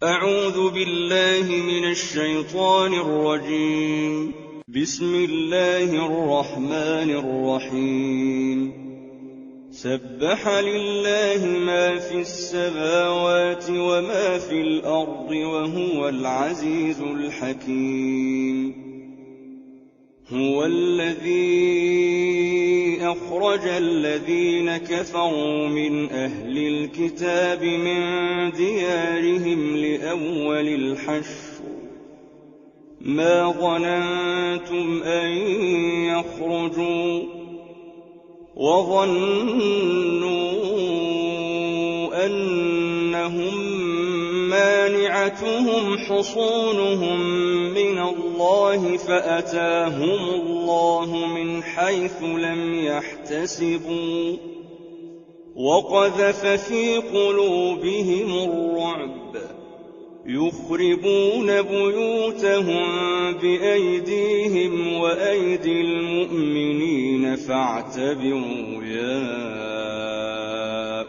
أعوذ بالله من الشيطان الرجيم. بسم الله الرحمن الرحيم. سبح لله ما في السماوات وما في الأرض وهو العزيز الحكيم. هو الذي أخرج الذين كفروا من أهل الكتاب من ديارهم لأول الحشر ما ظننتم أن يخرجوا وظنوا أنهم مانعتهم حصونهم من الله فأتاهم الله من حيث لم يحتسبوا وقذف في قلوبهم الرعب يخربون بيوتهم بأيديهم وأيدي المؤمنين فاعتبروا يا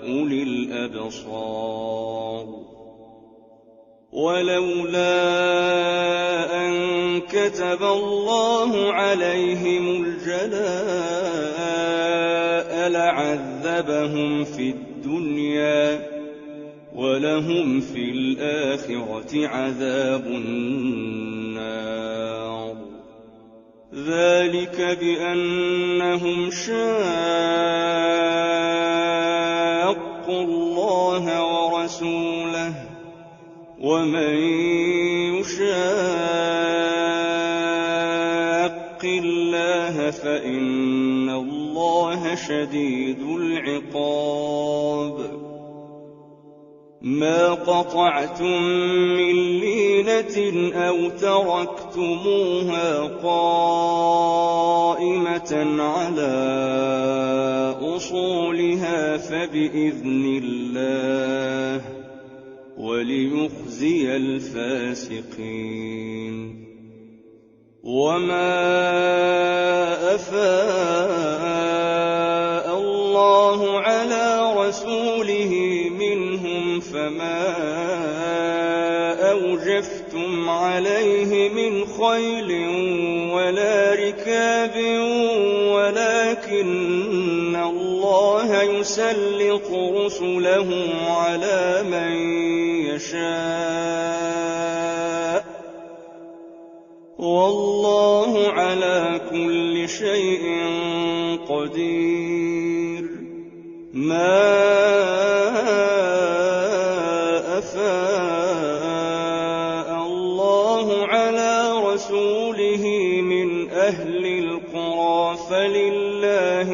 أولي الأبصار. ولولا أن كتب الله عليهم الجلاء لعذبهم في الدنيا ولهم في الآخرة عذاب النار. ذلك بأنهم شاقوا الله ورسوله ومن يشاق الله فإن الله شديد العقاب. ما قطعتم من لينة أو تركتموها قائمة على أصولها فبإذن الله وليخزي الفاسقين. وما أفاء الله على رسوله منهم فما أوجفتم عليه من خيل ولا ركاب ولكن الله يسلط رسله على من يشاء والله على كل شيء قدير. ما أفاء الله على رسوله من أهل القرى فلله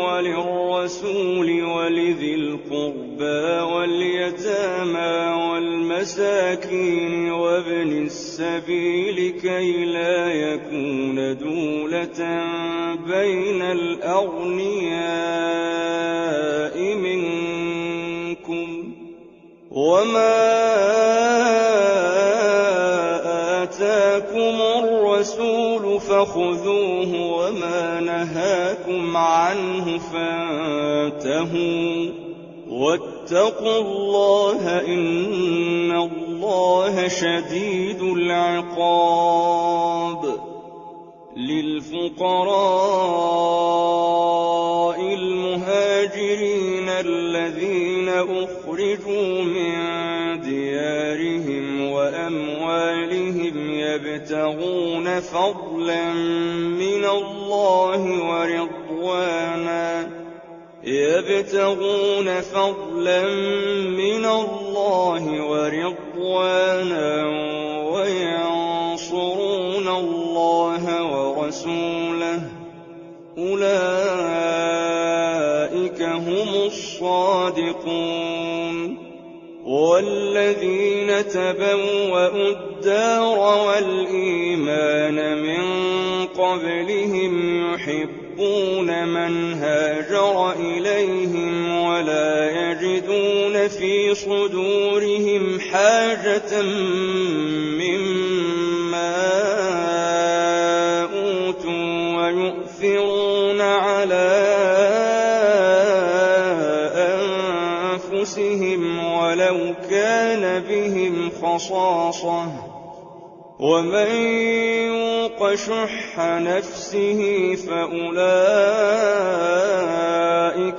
وللرسول ولذي القربى واليتامى والمساكين وابن السبيل كي لا يكون دولة بين الأغنياء منكم. وما آتاكم الرسول فخذوه وما نهاكم عنه فانتهوا واتقوا الله إن الله شديد العقاب. للفقراء المهاجرين الذين أخرجوا من ديارهم وأموالهم يبتغون فضلا من الله ورضوانا وينصرون الله ورسوله أولئك هم الصادقون. والذين تبوأوا الدار والإيمان من قبلهم يحبون من هاجر إليهم ولا يجدون في صدورهم حاجة مما أوتوا ويؤثرون على أنفسهم ولو كان بهم خصاصة ومن يوق شح نفسه فأولئك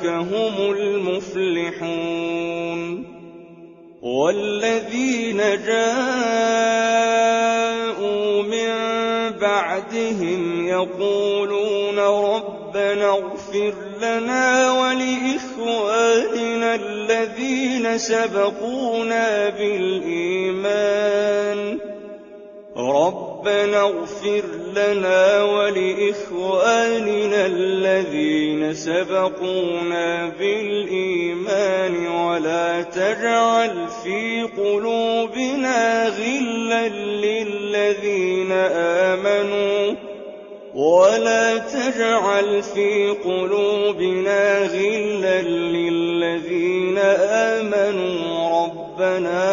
هم المفلحون والذين جاءوا من بعدهم يقولون ربنا اغفر لنا ولإخواننا الذين سبقونا بالإيمان ربنا اغفر لنا ولإخواننا الذين سبقونا بالإيمان ولا تجعل في قلوبنا غلا للذين آمنوا ربنا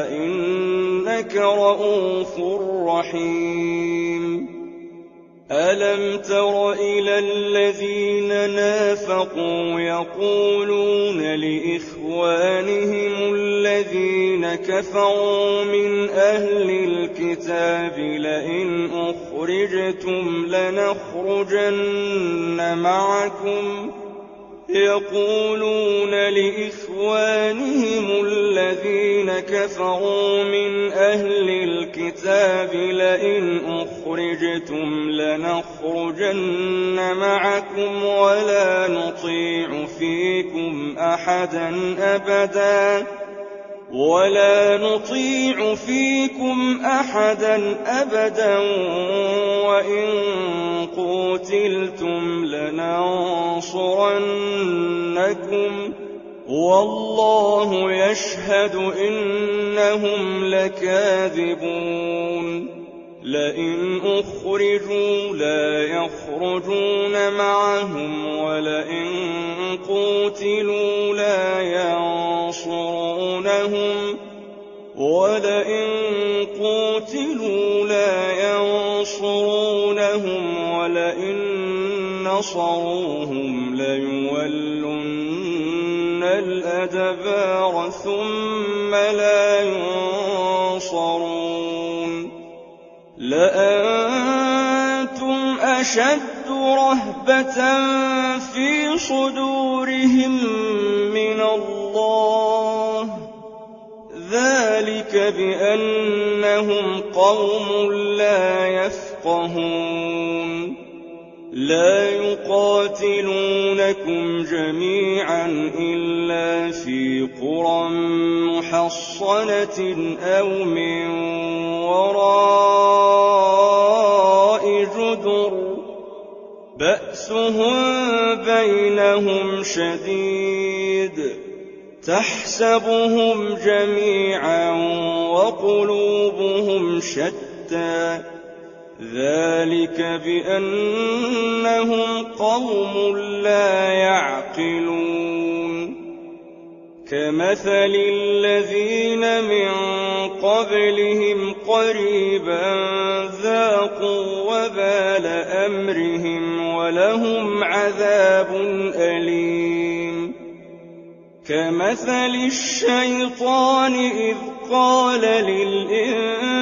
إنك رؤوف رحيم ألم تر إلى الذين نافقوا يقولون لإخوانهم الذين كفروا من أهل الكتاب لئن أخرجتم لنخرجن معكم يقولون لإخوانهم الذين كفروا من أهل الكتاب لئن أخرجتم لنخرجن معكم ولا نطيع فيكم أحدا أبدا وإن قوتلتم لننصرنكم والله يشهد إنهم لكاذبون لئن أخرجوا لا يخرجون معهم ولئن قوتلوا لا ينصرونهم ولئن نصروهم ليولن الأدبار ثم لا ينصرون لأنتم أشد رهبة في صدورهم من الله ذلك بأنهم قوم لا يفقهون لا يقاتلونكم جميعا إلا في قرى محصنة أو من وراء جدر بأسهم بينهم شديد تحسبهم جميعا وقلوبهم شتى ذلك بأنهم قوم لا يعقلون كمثل الذين من قبلهم قريبا ذاقوا وبال أمرهم ولهم عذاب أليم كمثل الشيطان إذ قال للإنسان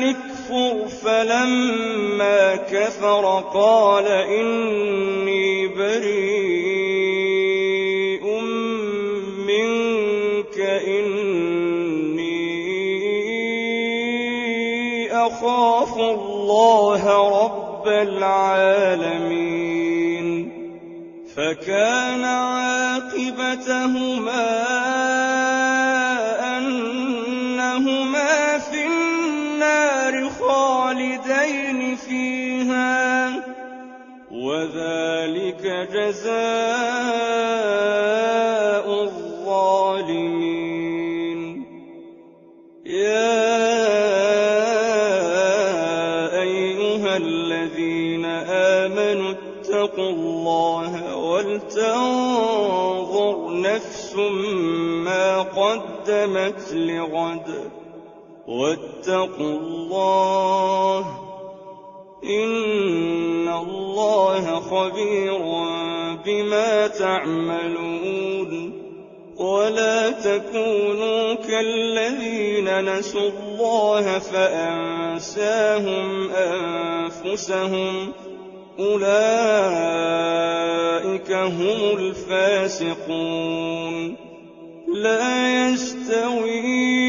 اكفر فلما كفر قال إني بريء منك إني أخاف الله رب العالمين فكان عاقبتهما أنهما في النار خالدين فيها وذلك جزاء الظالمين يا أيها الذين آمنوا اتقوا الله ولتنظر نفس ما قدمت لغد واتقوا الله إن الله خبير بما تعملون ولا تكونوا كالذين نسوا الله فأنساهم أنفسهم أولئك هم الفاسقون لا يستوي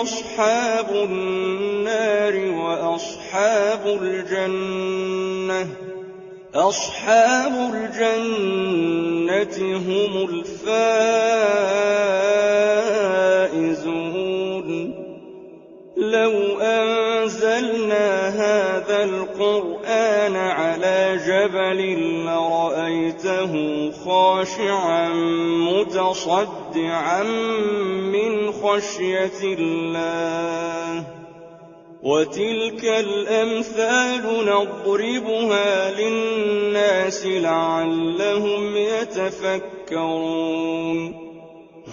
أصحاب النار وأصحاب الجنة أصحاب الجنة هم الفائزون لو أنزلنا هذا القرآن على جبل لرأيته خاشعا متصدعا من خشية الله وتلك الأمثال نضربها للناس لعلهم يتفكرون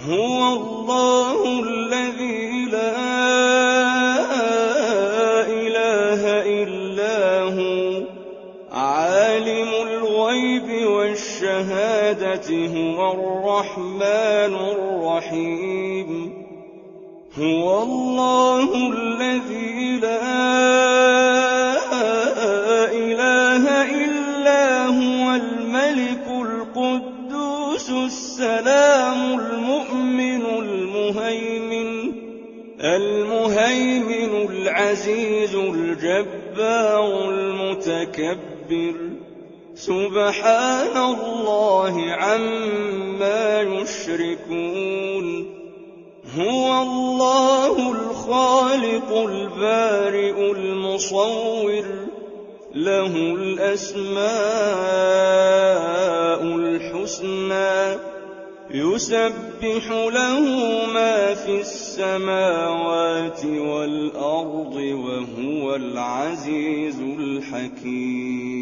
هو الله الذي لا إله إلا هو عالم الغيب والشهادة هو الرحمن الرحيم هو الله الذي لا إله إلا هو الملك القدوس السلام المؤمن المهيمن العزيز الجبار المتكبر سبحان الله عما يشركون هو الله الخالق البارئ المصور له الأسماء الحسنى يسبح له ما في السماوات والأرض وهو العزيز الحكيم